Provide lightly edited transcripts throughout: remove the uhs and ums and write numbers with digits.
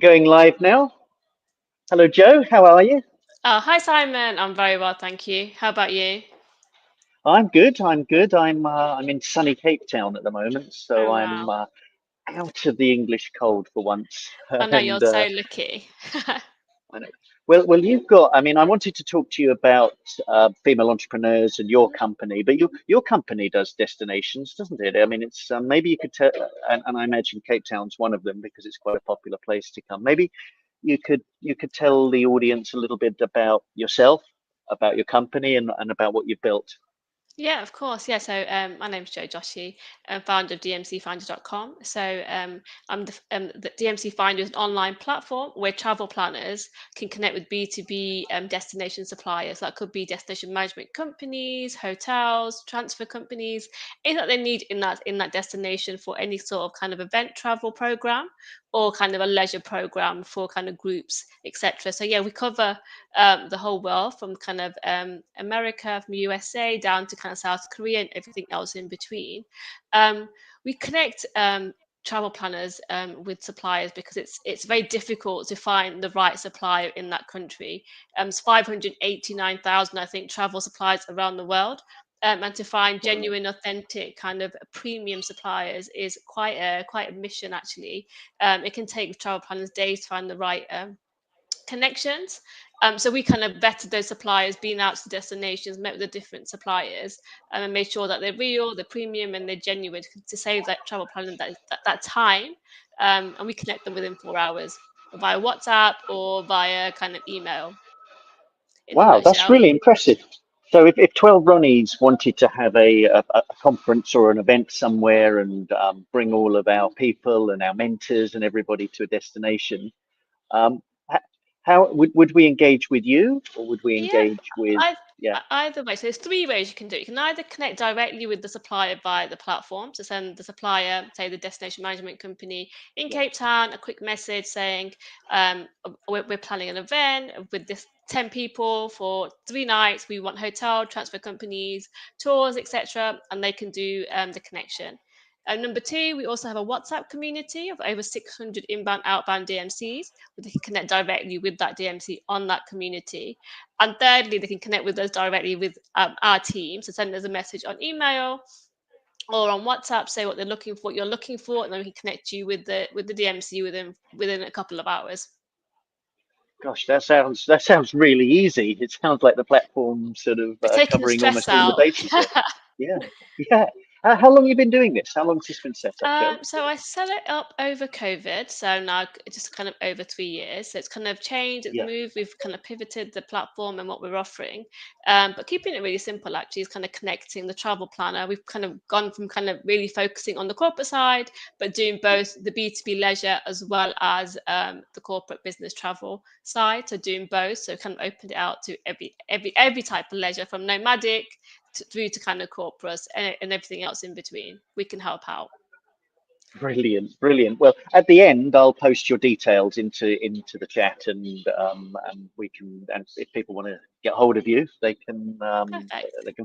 Going live now. Hello, Joe. How are you? Hi Simon, I'm very well, thank you. How about you? I'm good. I'm good. I'm in sunny Cape Town at the moment, so Oh I'm wow. out of the English cold for once. I know you're And so lucky. I know. Well, you've got. I mean, I wanted to talk to you about female entrepreneurs and your company, but your company does destinations, doesn't it? I mean, it's maybe you could tell, and I imagine Cape Town's one of them because it's quite a popular place to come. Maybe you could tell the audience a little bit about yourself, about your company, and about what you've built. Yeah, of course. Yeah, so my name's Joe Joshi. I'm founder of dmcfinder.com. The DMC Finder is an online platform where travel planners can connect with B2B destination suppliers. That could be destination management companies, hotels, transfer companies, anything that they need in that destination for any sort of kind of event travel program or kind of a leisure program for kind of groups, etc. So yeah, we cover the whole world from kind of America, from USA down to kind of South Korea and everything else in between. Um, we connect travel planners with suppliers because it's very difficult to find the right supplier in that country. It's 589,000, I think, travel suppliers around the world. And to find Wow. genuine, authentic, kind of premium suppliers is quite a mission actually. It can take travel planners days to find the right connections. So we kind of vetted those suppliers, been out to destinations, met with the different suppliers, and made sure that they're real, they're premium, and they're genuine to save that travel planner that time. And we connect them within 4 hours via WhatsApp or via kind of email in a Wow, that's nutshell. really impressive. So if 12 Ronnies wanted to have a conference or an event somewhere and bring all of our people and our mentors and everybody to a destination, um, h- how would we engage with you or would we Yeah, engage with, I, yeah, either way. So there's three ways you can do it. You can either connect directly with the supplier via the platform, to send the supplier, say the destination management company in yeah, Cape Town, a quick message saying, we're planning an event with this 10 people for 3 nights. We want hotel, transfer companies, tours, etc. And they can do the connection. Number two, we also have a WhatsApp community of over 600 inbound, outbound DMCs, where they can connect directly with that DMC on that community. And thirdly, they can connect with us directly with our team. So send us a message on email or on WhatsApp, say what they're looking for, what you're looking for, and then we can connect you with the DMC within a couple of hours. gosh, that sounds really easy. It sounds like the platform sort of It's taking the covering stress almost all the out. bases there. Yeah, yeah. How long have you been doing this? How long has this been set up, Joe? So I set it up over COVID, so now it's just kind of over 3 years. So it's kind of changed, it's Yeah. moved. We've kind of pivoted the platform and what we're offering, but keeping it really simple. Actually, is kind of connecting the travel planner. We've kind of gone from kind of really focusing on the corporate side, but doing both the B2B leisure as well as the corporate business travel side. So doing both. So kind of opened it out to every type of leisure, from nomadic through to kind of corporates and everything else in between. We can help out. Brilliant, brilliant. Well, at the end, I'll post your details into the chat, and we can. And if people want to get hold of you, Perfect. they can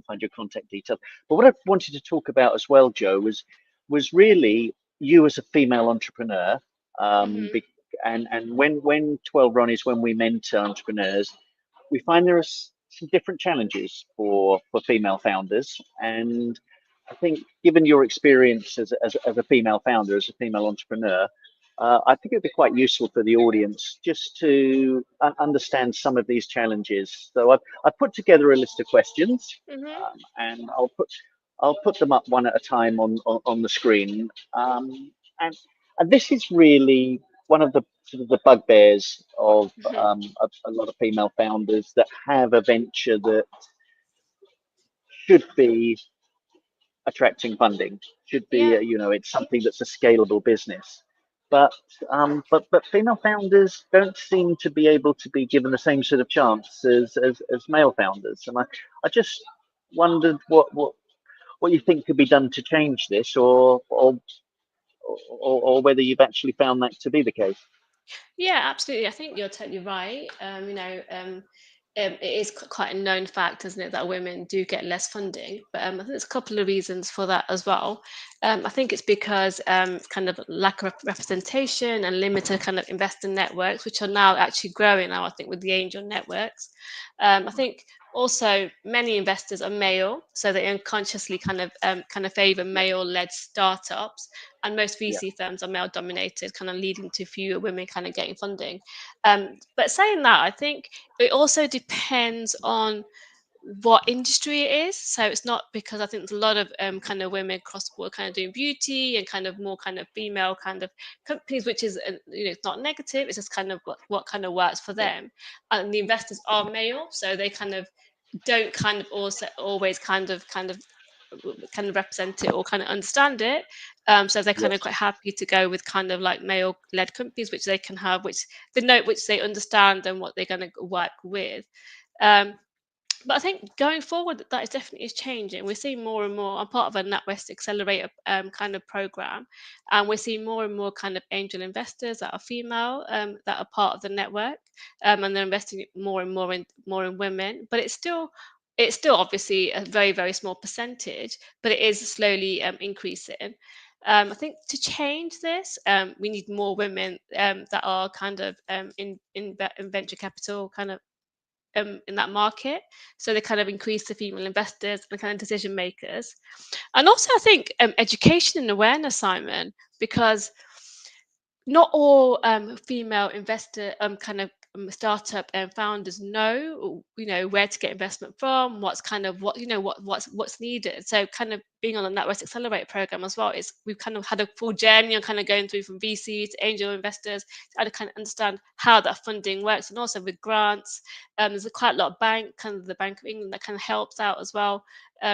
find your contact details. But what I wanted to talk about as well, Joe, was really you as a female entrepreneur. Um, Hmm. be, and when 12 Ron is when we mentor entrepreneurs, we find there are some different challenges for female founders, and I think, given your experience as a female founder, as a female entrepreneur, I think it'd be quite useful for the audience just to understand some of these challenges. So I've put together a list of questions, Hmm. and I'll put them up one at a time on the screen. And and this is really one of the sort of the bugbears of Hmm. a lot of female founders that have a venture that should be attracting funding, should be Yeah. it's something that's a scalable business. But but female founders don't seem to be able to be given the same sort of chance as male founders, and I just wondered what you think could be done to change this, or whether you've actually found that to be the case. Yeah, absolutely. I think you're totally right. It is quite a known fact, isn't it, that women do get less funding. But I think there's a couple of reasons for that as well. I think it's because kind of lack of representation and limited kind of investor networks, which are now actually growing now, I think, with the angel networks. I think also many investors are male, so they unconsciously kind of favor Yeah, male-led startups, and most yeah, VC firms are male-dominated, kind of leading to fewer women kind of getting funding. But saying that, I think it also depends on what industry it is. So it's not, because I think there's a lot of kind of women across the board kind of doing beauty and kind of more kind of female kind of companies, which is it's not negative. It's just kind of what kind of works for yeah, them. And the investors are male, so they kind of don't kind of also always kind of represent it or kind of understand it. So they're kind of yes, quite happy to go with kind of like male-led companies, which they can have, which they know, which they understand, and what they're going to work with. Um, but I think going forward, that is definitely is changing. We're seeing more and more. I'm part of a NatWest Accelerator kind of program, and we're seeing more and more kind of angel investors that are female, that are part of the network, and they're investing more and more in women. But it's still obviously a very very small percentage, but it is slowly increasing. I think to change this, we need more women that are kind of in venture capital kind of in that market. So they kind of increase the female investors and kind of decision makers. And also, I think education and awareness, Simon, because not all female investor kind of startup founders know where to get investment from, what's kind of what's needed. So kind of being on the NatWest Accelerate program as well is we've kind of had a full journey on kind of going through from VC to angel investors to kind of understand how that funding works, and also with grants. There's quite a lot of kind of the Bank of England that kind of helps out as well,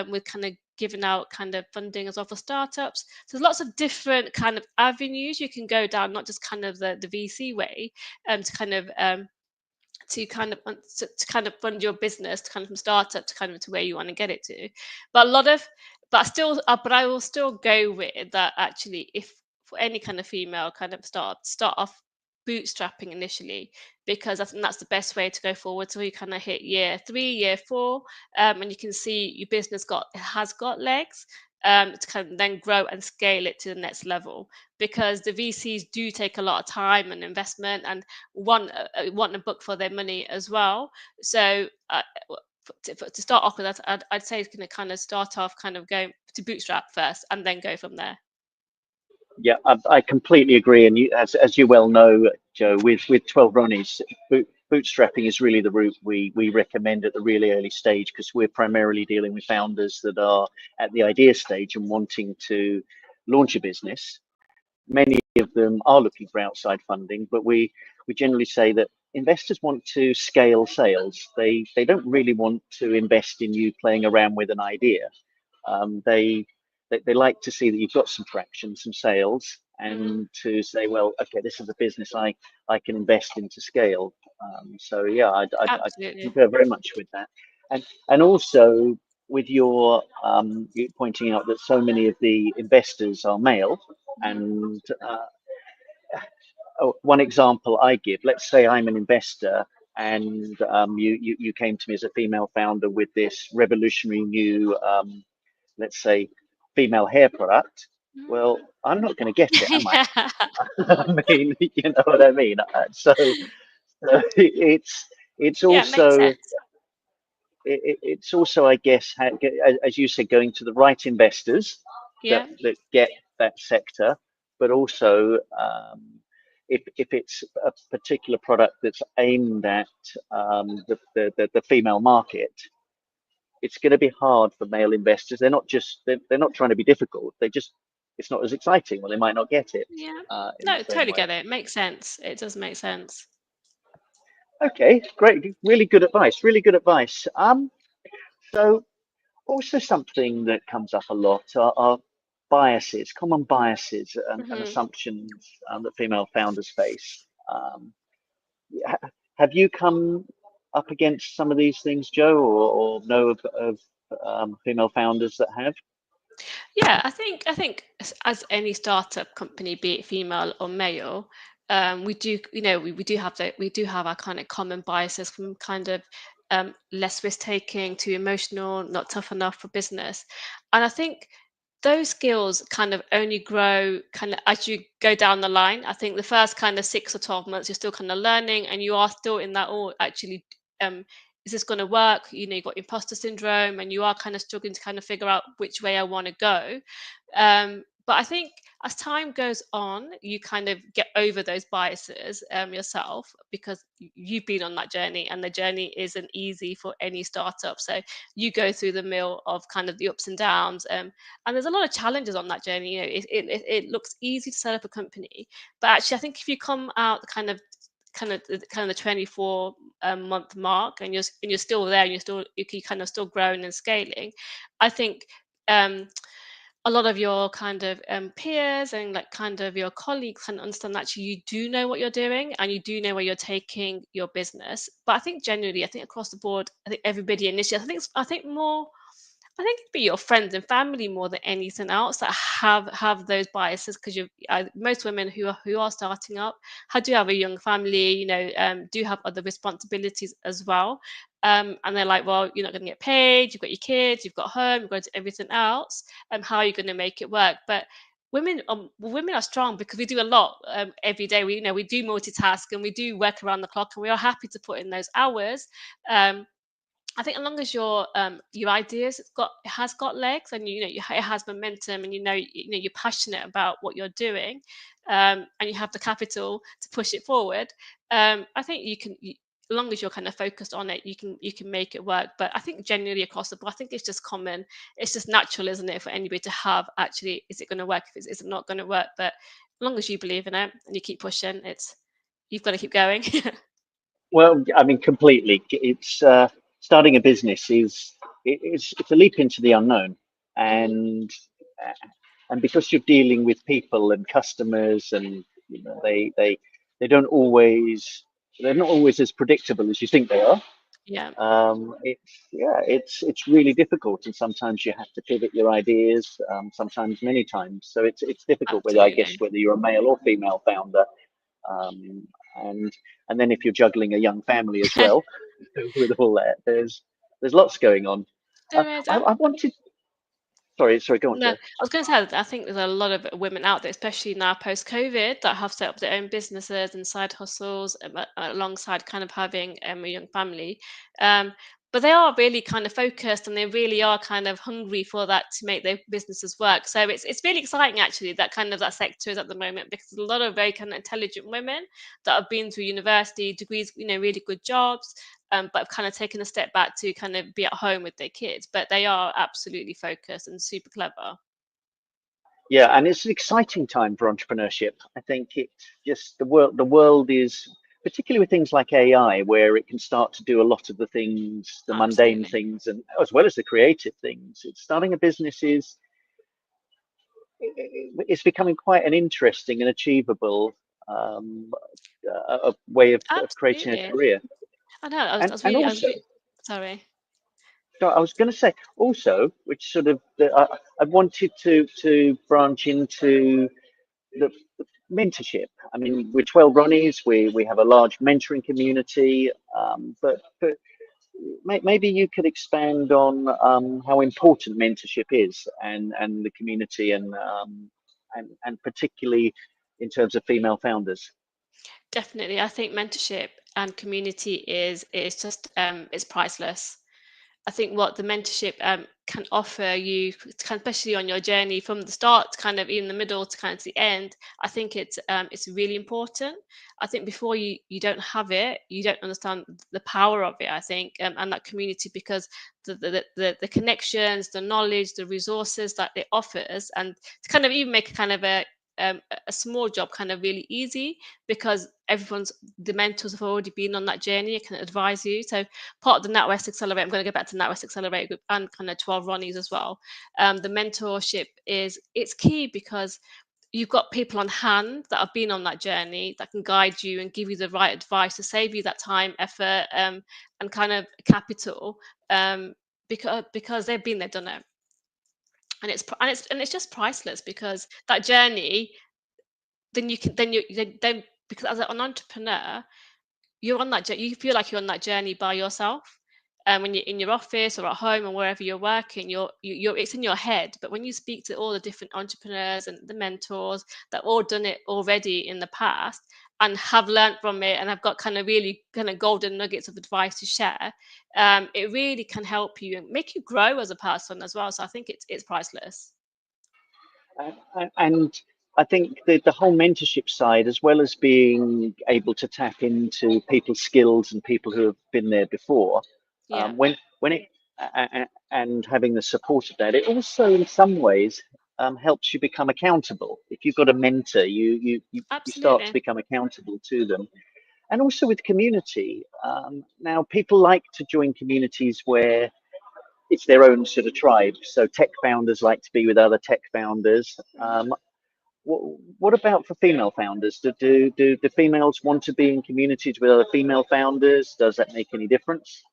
with kind of giving out kind of funding as well for startups. So there's lots of different kind of avenues you can go down, not just kind of the VC way, to kind of to kind of fund your business, to kind of from startup to kind of to where you want to get it to. But a lot of, but I will still go with that. Actually, if for any kind of female kind of start off bootstrapping initially, because I think that's the best way to go forward. So you kind of hit year 3, year 4, and you can see your business has got legs, to kind of then grow and scale it to the next level, because the VCs do take a lot of time and investment, and want a book for their money as well. So to start off with that, I'd say it's going to kind of start off kind of going to bootstrap first and then go from there. yeah. I completely agree. And as you well know, Joe, with 12 Ronnies, bootstrapping is really the route we recommend at the really early stage, because we're primarily dealing with founders that are at the idea stage and wanting to launch a business. Many of them are looking for outside funding, but we generally say that investors want to scale sales. They don't really want to invest in you playing around with an idea. They like to see that you've got some traction, some sales, Hmm. and to say, well, okay, this is a business I can invest in to scale. So yeah, I Absolutely. concur very much with that, and also with your you pointing out that so many of the investors are male, Hmm. and one example I give, let's say I'm an investor, and you came to me as a female founder with this revolutionary new, let's say, female hair product. Well, I'm not going to get it, am I? Yeah. I mean, you know what I mean. So it's Yeah, it makes also sense. it's also, I guess, as you said, going to the right investors Yeah. that get that sector, but also if it's a particular product that's aimed at the female market, it's going to be hard for male investors. They're not trying to be difficult. It's not as exciting, or they might not get it Yeah. in the No, same totally way. get it. Makes sense. It does make sense. Okay, great, really good advice. Really good advice. So also something that comes up a lot are biases, common biases and Hmm. assumptions that female founders face. Have you come up against some of these things, Joe, or know of female founders that have? Yeah, I think as any startup company, be it female or male, we do we do have our kind of common biases, from kind of less risk taking to emotional, not tough enough for business. And I think those skills kind of only grow kind of as you go down the line. I think the first kind of 6 or 12 months, you're still kind of learning and you are still in that, oh, actually, is this going to work? You know, you've got imposter syndrome and you are kind of struggling to kind of figure out which way I want to go. But I think as time goes on, you kind of get over those biases yourself because you've been on that journey and the journey isn't easy for any startup. So you go through the mill of kind of the ups and downs. And there's a lot of challenges on that journey. You know, it looks easy to set up a company, but actually, I think if you come out kind of the 24 month mark and you're still there and you're kind of still growing and scaling, I think um, a lot of your kind of peers and like kind of your colleagues can understand that actually you do know what you're doing and you do know where you're taking your business. But I think generally, I think across the board, I think everybody initially, I think more I think it'd be your friends and family more than anything else that have those biases because most women who are starting up do have a young family, do have other responsibilities as well, and they're like, well, you're not going to get paid, you've got your kids, you've got home, you've got everything else, how are you going to make it work? But women are strong because we do a lot every day. We do multitask and we do work around the clock, and we are happy to put in those hours. Um, I think as long as your ideas it has got legs and it has momentum and you're passionate about what you're doing, and you have the capital to push it forward. I think as long as you're kind of focused on it, you can make it work. But I think generally across the board, I think it's just common, it's just natural, isn't it, for anybody to have actually, is it going to work? If it's not going to work, but as long as you believe in it and you keep pushing, you've got to keep going. Well, I mean, completely. It's starting a business it's a leap into the unknown, Mhm. and and because you're dealing with people and customers, and they don't always they're not always as predictable as you think they are. Yeah, It's really difficult, and sometimes you have to pivot your ideas. Sometimes, many times, so it's difficult. Whether I guess absolutely. whether you're a male or female founder, um, and and then if you're juggling a young family as well, with all that, there's lots going on. There is. I wanted. Sorry, go on, No, I Joe. was going to say that I think there's a lot of women out there, especially now post COVID, that have set up their own businesses and side hustles alongside kind of having a young family. Um, but they are really kind of focused and they really are kind of hungry for that to make their businesses work. So it's really exciting actually that kind of that sector is at the moment because there's a lot of very kind of intelligent women that have been through university degrees, really good jobs, but have kind of taken a step back to kind of be at home with their kids. But they are absolutely focused and super clever. Yeah, and it's an exciting time for entrepreneurship. I think it's just the world is, particularly with things like AI, where it can start to do a lot of the things, the mundane Absolutely. things, and as well as the creative things. It's starting a business it's becoming quite an interesting and achievable um, a way of creating a Absolutely. career. I know. I was, I And was and really, I was also, really, sorry. so I was going to say also, which sort of I wanted to branch into the mentorship. I mean, we're 12 Ronnies. We have a large mentoring community, but maybe you could expand on how important mentorship is, and the community, and particularly in terms of female founders. Definitely. I think mentorship and community is just it's priceless. I think what the mentorship can offer you, especially on your journey from the start, to kind of in the middle to kind of the end, I think it's really important. I think before you don't have it, you don't understand the power of it. I think and that community because the connections, the knowledge, the resources that it offers, and to kind of even make a kind of a small job kind of really easy because the mentors have already been on that journey and can advise you. So part of the NatWest Accelerate, I'm going to go back to NatWest Accelerate group and kind of 12 Ronnies as well. The mentorship it's key because you've got people on hand that have been on that journey that can guide you and give you the right advice to save you that time, effort, and kind of capital, because they've been there, done it, and it's just priceless because that journey. Then you can then because as an entrepreneur, you're on that you feel like you're on that journey by yourself, when you're in your office or at home or wherever you're working, you're it's in your head. But when you speak to all the different entrepreneurs and the mentors that all done it already in the past and have learned from it and have got kind of really kind of golden nuggets of advice to share, it really can help you and make you grow as a person as well. So I think it's priceless. And I think the whole mentorship side, as well as being able to tap into people's skills and people who have been there before, Yeah, when it and having the support of that, it also in some ways helps you become accountable. If you've got a mentor, you start to absolutely. become accountable to them. And also with community, now people like to join communities where it's their own sort of tribe. So tech founders like to be with other tech founders. Mhm. What about for female founders? Do the females want to be in communities with other female founders? Does that make any difference?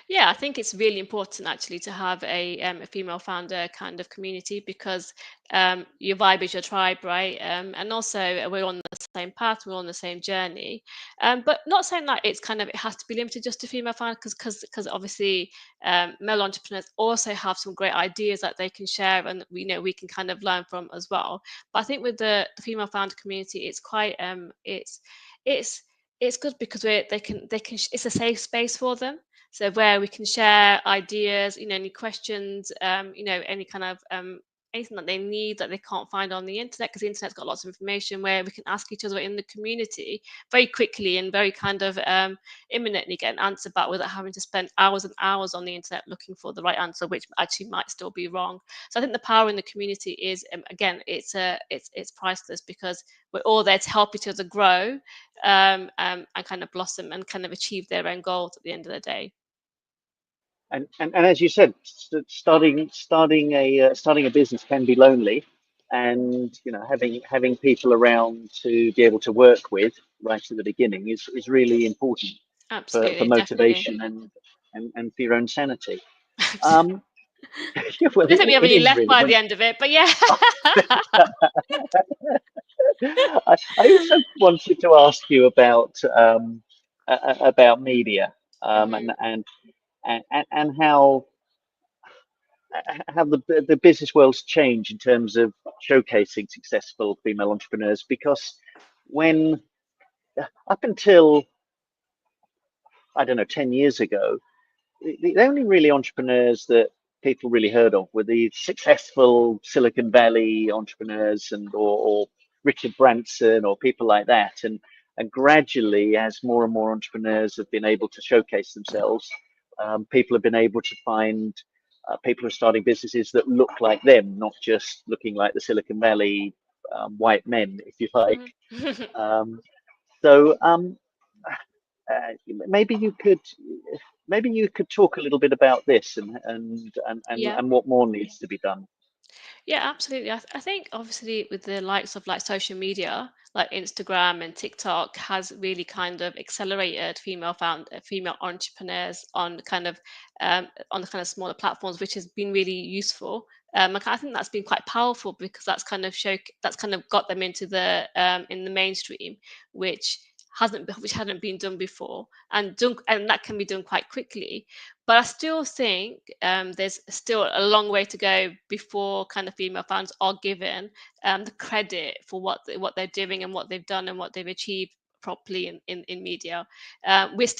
Yeah, I think it's really important actually to have a female founder kind of community because your vibe is your tribe, right? And also we're on the same path, we're on the same journey. But not saying that it's kind of it has to be limited just to female founders because obviously male entrepreneurs also have some great ideas that they can share and we can kind of learn from as well. But I think with the female founder community, it's quite it's it's good because it's a safe space for them, so where we can share ideas, any questions, any kind of anything that they need that they can't find on the internet, because the internet's got lots of information where we can ask each other in the community very quickly and very kind of imminently get an answer back without having to spend hours and hours on the internet looking for the right answer, which actually might still be wrong. So I think the power in the community is again, it's priceless because we're all there to help each other grow, and kind of blossom and kind of achieve their own goals at the end of the day. And as you said, starting a business can be lonely, and having people around to be able to work with right at the beginning is really important for Absolutely, definitely. motivation and for your own sanity. Um, yeah, well, I don't think we have it any is left really. by the end of it, but yeah. I also wanted to ask you about media, Mhm. and how the business world's changed in terms of showcasing successful female entrepreneurs. Because when up until I don't know 10 years ago, the only really entrepreneurs that people really heard of were the successful Silicon Valley entrepreneurs or Richard Branson or people like that. And gradually, as more and more entrepreneurs have been able to showcase themselves, people have been able to find people who are starting businesses that look like them, not just looking like the Silicon Valley white men, if you like. Mhm. Um, so maybe you could talk a little bit about this Yeah. and what more needs to be done. Yeah, absolutely. I think obviously with the likes of like social media, like Instagram and TikTok, has really kind of accelerated female entrepreneurs on the kind of smaller platforms, which has been really useful. Like I think that's been quite powerful because that's kind of got them into the in the mainstream, which which hadn't been done before, and that can be done quite quickly. But I still think there's still a long way to go before kind of female fans are given the credit for what they're doing and what they've done and what they've achieved properly in media. It's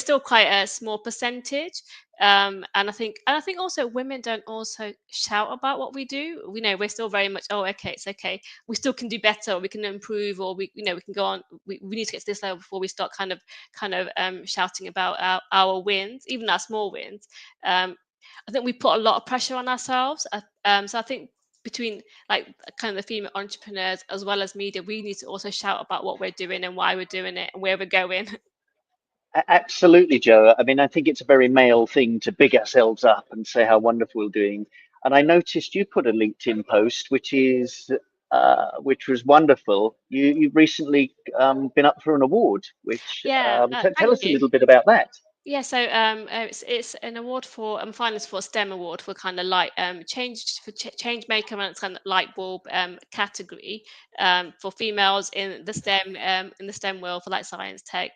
still quite a small percentage, and I think also women don't also shout about what we do. We know we're still very much, oh, okay, it's okay, we still can do better, or we can improve, or we can go on. We need to get to this level before we start kind of shouting about our wins, even our small wins. Um, I think we put a lot of pressure on ourselves. So I think between like kind of the female entrepreneurs as well as media, we need to also shout about what we're doing and why we're doing it and where we're going. Absolutely, Joe. I mean, I think it's a very male thing to big ourselves up and say how wonderful we're doing. And I noticed you put a LinkedIn post, which was wonderful. You've recently been up for an award, which Yeah, tell thank us a you. little bit about that. Yeah, so it's an award for finalists for STEM award for kind of like change maker and it's kind of light bulb category for females in the STEM world for like science tech.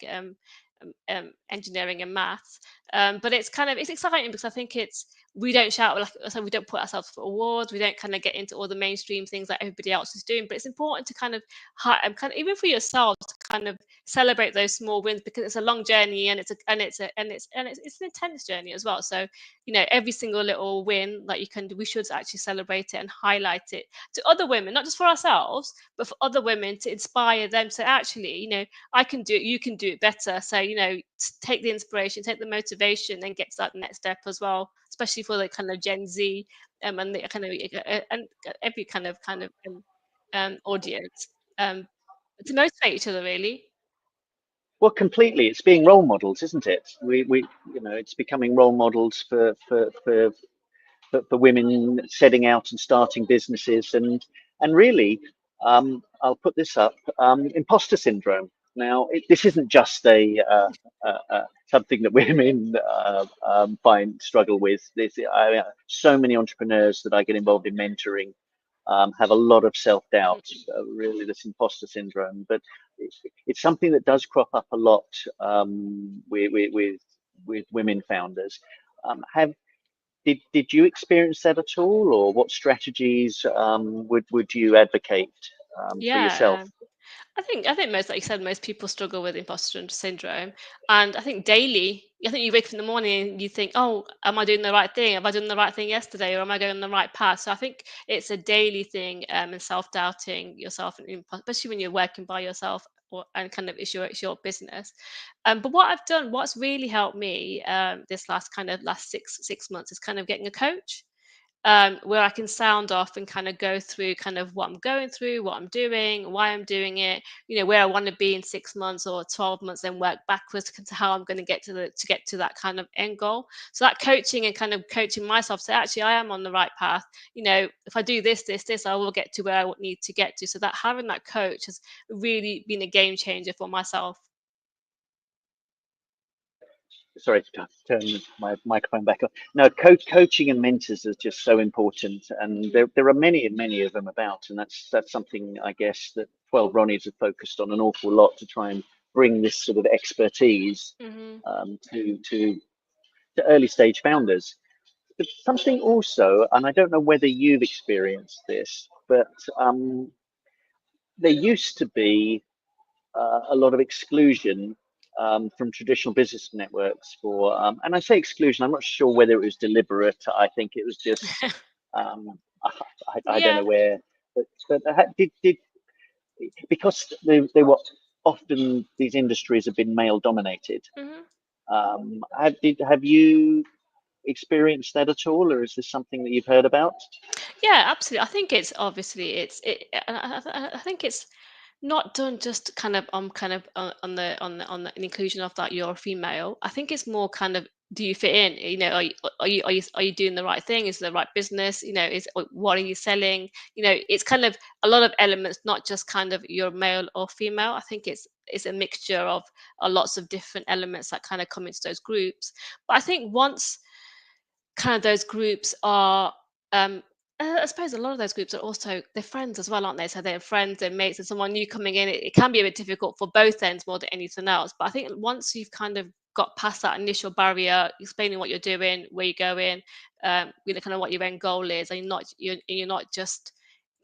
engineering and maths. But it's exciting because I think we don't shout, like I said, we don't put ourselves for awards. We don't kind of get into all the mainstream things that everybody else is doing. But it's important to kind of even for yourselves to kind of celebrate those small wins, because it's a long journey, and it's an intense journey as well. So every single little win that you can do, we should actually celebrate it and highlight it to other women, not just for ourselves, but for other women, to inspire them. So actually, I can do it, you can do it better. So take the inspiration, take the motivation, and get to that next step as well, especially for the kind of Gen Z, and the kind of and every audience, um, to motivate each other, really. Well, completely. It's being role models, isn't it? It's becoming role models for women setting out and starting businesses, and really, I'll put this up: imposter syndrome. Now, this isn't just something that women find struggle with. So many entrepreneurs that I get involved in mentoring have a lot of self-doubt, really this imposter syndrome. But it's something that does crop up a lot with women founders. Have did you experience that at all, or what strategies would you advocate for yourself? Yeah. I think most, like you said, most people struggle with imposter syndrome, and I think daily. I think you wake up in the morning and you think, "Oh, am I doing the right thing? Have I done the right thing yesterday, or am I going on the right path?" So I think it's a daily thing, and self-doubting yourself, and especially when you're working by yourself, and kind of it's your business. But what I've done, what's really helped me, this last six months, is kind of getting a coach, where I can sound off and kind of go through kind of what I'm going through, what I'm doing, why I'm doing it, where I want to be in 6 months or 12 months, then work backwards to how I'm going to get to that kind of end goal. So that coaching and kind of coaching myself, so actually I am on the right path. If I do this, I will get to where I need to get to. So that having that coach has really been a game changer for myself. Sorry to turn my microphone back on. No, coaching and mentors is just so important, and there are many and many of them about, and that's something I guess that 12 Ronnies have focused on an awful lot to try and bring this sort of expertise Hmm. to early stage founders. But something also, and I don't know whether you've experienced this, but there used to be a lot of exclusion from traditional business networks and I say exclusion, I'm not sure whether it was deliberate. I think it was just, I don't Yeah. know where, but did because they were often, these industries have been male dominated. Hmm. Have you experienced that at all, or is this something that you've heard about? Yeah, absolutely. I think it's obviously it's it. I think it's not done just on the inclusion of that you're a female. I think it's more kind of, do you fit in? Are you doing the right thing? Is it the right business? What are you selling? It's kind of a lot of elements, not just kind of you're male or female. I think it's a mixture of lots of different elements that kind of come into those groups. But I think once kind of those groups are, I suppose a lot of those groups are also, they're friends as well, aren't they? So they're friends, they're mates, and someone new coming in, it can be a bit difficult for both ends more than anything else. But I think once you've kind of got past that initial barrier, explaining what you're doing, where you're going, kind of what your end goal is, and you're not just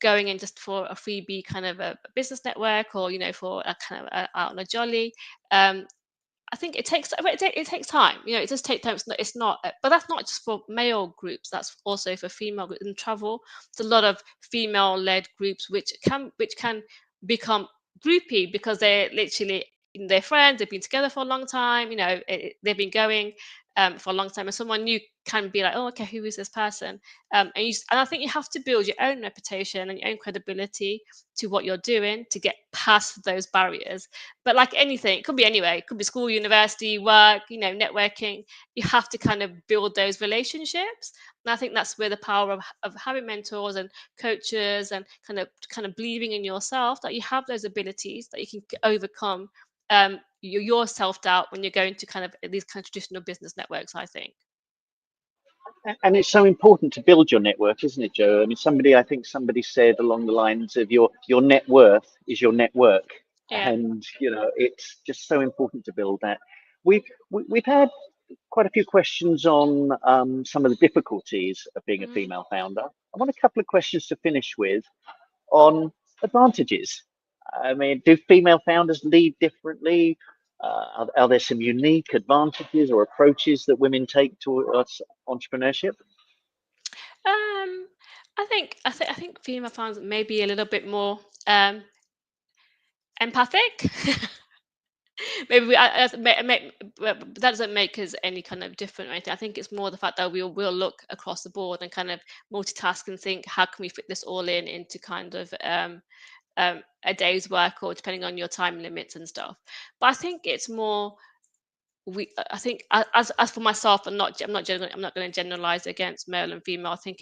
going in just for a freebie kind of a business network, or for a kind of out on a jolly. um, I think it takes time. It does take time. It's not, but that's not just for male groups. That's also for female groups in travel. There's a lot of female-led groups which can become groupy because they're literally they're friends. They've been together for a long time. They've been going for a long time, and someone new can be like, "Oh, okay, who is this person?" And I think you have to build your own reputation and your own credibility to what you're doing to get past those barriers. But like anything, it could be anywhere. It could be school, university, work, networking. You have to kind of build those relationships. And I think that's where the power of having mentors and coaches, and kind of believing in yourself, that you have those abilities, that you can overcome your self-doubt when you're going to kind of these kind of traditional business networks, I think. And it's so important to build your network, isn't it, Joe? I mean, I think somebody said along the lines of your net worth is your network. Yeah. and it's just so important to build that. We've had quite a few questions on some of the difficulties of being a Mhm. female founder. I want a couple of questions to finish with on advantages. I mean, do female founders lead differently? Are there some unique advantages or approaches that women take towards entrepreneurship? Um, I think female fans may be a little bit more um, empathic. Maybe but that doesn't make us any kind of different or anything. I think it's more the fact that we'll look across the board and kind of multitask and think, how can we fit this all in into kind of a day's work, or depending on your time limits and stuff. But I think it's more I think as for myself, I'm not going to generalize against male and female. I think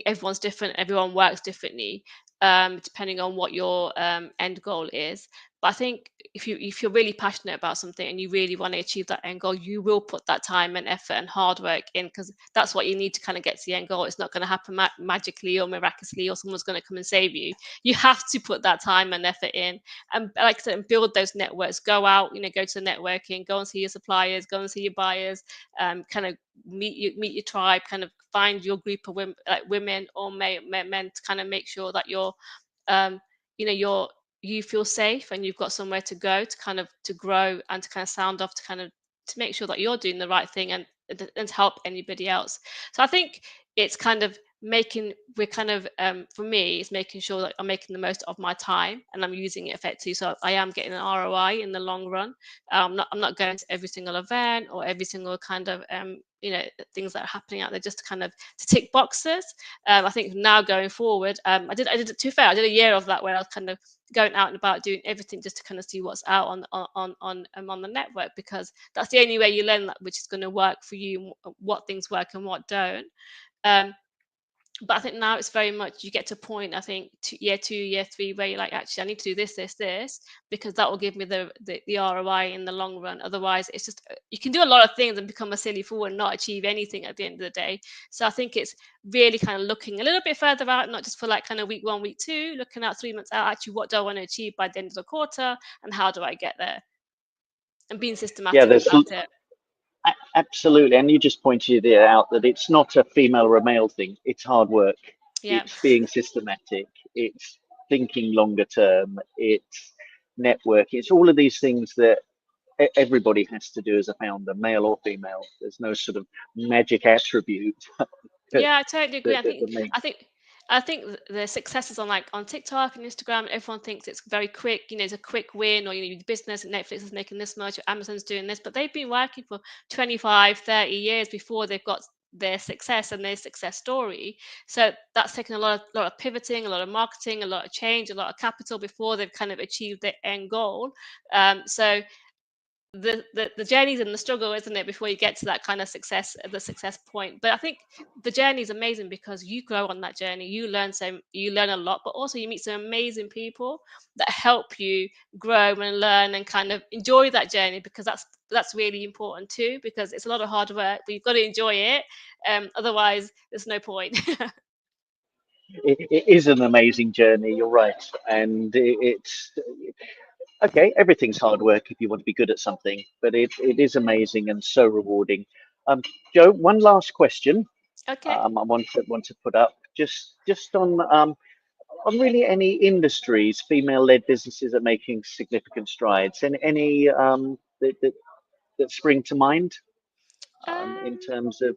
everyone's different. Everyone works differently, depending on what your end goal is. But I think if you're really passionate about something and you really want to achieve that end goal, you will put that time and effort and hard work in, because that's what you need to kind of get to the end goal. It's not going to happen magically or miraculously, or someone's going to come and save you. You have to put that time and effort in, and like I said, and build those networks. Go out, go to networking, go and see your suppliers, go and see your buyers, kind of meet your tribe, kind of find your group of women, like women or men, to kind of make sure that um, you feel safe and you've got somewhere to go to kind of to grow and to kind of sound off, to kind of to make sure that you're doing the right thing, and to help anybody else. So I think it's kind of making we're kind of for me, it's making sure that I'm making the most of my time and I'm using it effectively, so I am getting an ROI in the long run. I'm not going to every single event or every single kind of things that are happening out there just to kind of to tick boxes. I think now going forward, I did it too fair. I did a year of that where I was kind of going out and about doing everything just to kind of see what's out on the network, because that's the only way you learn that which is going to work for you, what things work and what don't. um, but I think now it's very much you get to a point, I think, year two, year three, where you're like, actually, I need to do this, because that will give me the ROI in the long run. Otherwise, it's just you can do a lot of things and become a silly fool and not achieve anything at the end of the day. So I think it's really kind of looking a little bit further out, not just for like kind of week one, week two, looking out 3 months out. Actually, what do I want to achieve by the end of the quarter, and how do I get there? And being Yeah, systematic there's about it. absolutely, and you just pointed it out that it's not a female or a male thing. It's hard work. Yeah. It's being systematic. It's thinking longer term. It's networking. It's all of these things that everybody has to do as a founder, male or female. There's no sort of magic attribute that, Yeah, I totally agree. that, that makes. I think I think the successes on like on TikTok and Instagram, everyone thinks it's very quick. It's a quick win, or your business and Netflix is making this much, or Amazon's doing this, but they've been working for 25, 30 years before they've got their success and their success story. So that's taken a lot of pivoting, a lot of marketing, a lot of change, a lot of capital before they've kind of achieved their end goal. So the journey's and the struggle, isn't it, before you get to that kind of success, the success point. But I think the journey is amazing because you grow on that journey. You learn a lot, but also you meet some amazing people that help you grow and learn and kind of enjoy that journey, because that's really important too, because it's a lot of hard work, but you've got to enjoy it. Otherwise there's no point. It is an amazing journey. You're right, and it's okay. Everything's hard work if you want to be good at something, but it is amazing and so rewarding. Joe, one last question. Okay. I want to put up just on really any industries, female-led businesses are making significant strides, and any that spring to mind in um terms of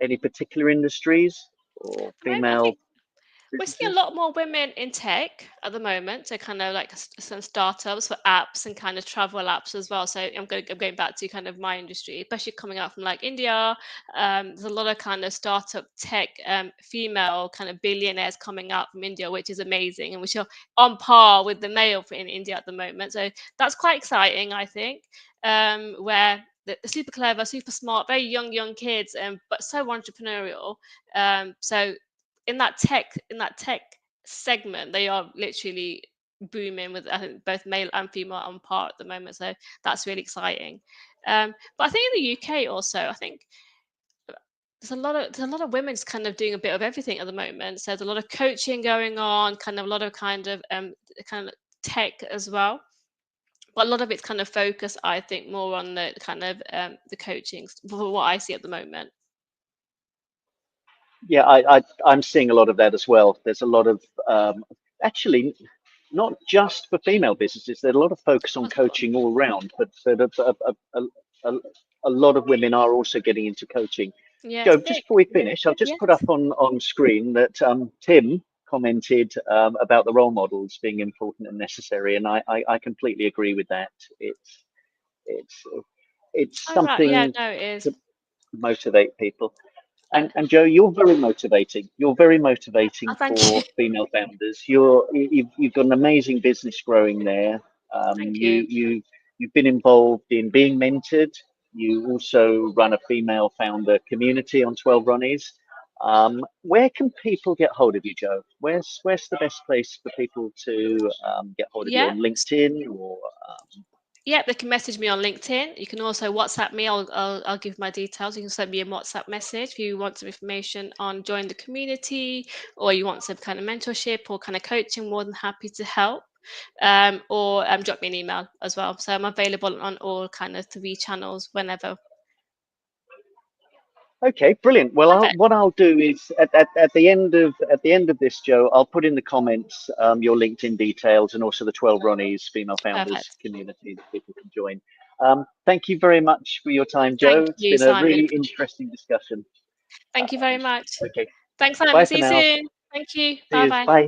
any particular industries or I female think we're seeing a businesses? lot more women in tech at the moment, so kind of like some startups for apps and kind of travel apps as well. So I'm going back to kind of my industry, especially coming out from like India. There's a lot of kind of startup tech female kind of billionaires coming out from India, which is amazing, and which are on par with the male in India at the moment. So that's quite exciting, I think. Where they're super clever, super smart, very young kids, but so entrepreneurial. So in that tech segment, they are literally booming with, I think, both male and female on par at the moment. So that's really exciting. But I think in the UK also, I think there's a lot of women's kind of doing a bit of everything at the moment. So there's a lot of coaching going on, kind of a lot of kind of tech as well. But a lot of it's kind of focused, I think, more on the kind of the coaching for what I see at the moment. Yeah, I'm seeing a lot of that as well. There's a lot of actually not just for female businesses. There's a lot of focus on coaching all around, but a lot of women are also getting into coaching. Yeah, it's Joe, big. just before we finish, I'll just Yes. put up on screen that Tim commented about the role models being important and necessary, and I completely agree with that. It's it's Oh, right. Yeah, something no, it is. to motivate people. And Joe, you're very motivating. You're very motivating Oh, thank you. for female founders. You've got an amazing business growing there. Thank you. You've been involved in being mentored. You also run a female founder community on 12 Ronnies. Where can people get hold of you, Joe? Where's the best place for people to get hold of you, Yeah. on LinkedIn or Yeah, they can message me on LinkedIn. You can also WhatsApp me. I'll give my details. You can send me a WhatsApp message if you want some information on join the community, or you want some kind of mentorship or kind of coaching. More than happy to help. Or drop me an email as well. So I'm available on all kind of 3 channels whenever. Okay, brilliant. Well, Perfect. what I'll do is at the end of this, Joe, I'll put in the comments your LinkedIn details and also the 12 Ronnies Female Founders Perfect. community that people can join. Thank you very much for your time, Thank Joe. It's you, been a Simon. really interesting discussion. Thank you very much. Okay, Thanks, Simon. bye See for you now. soon. Thank you. Bye Cheers. bye. Bye.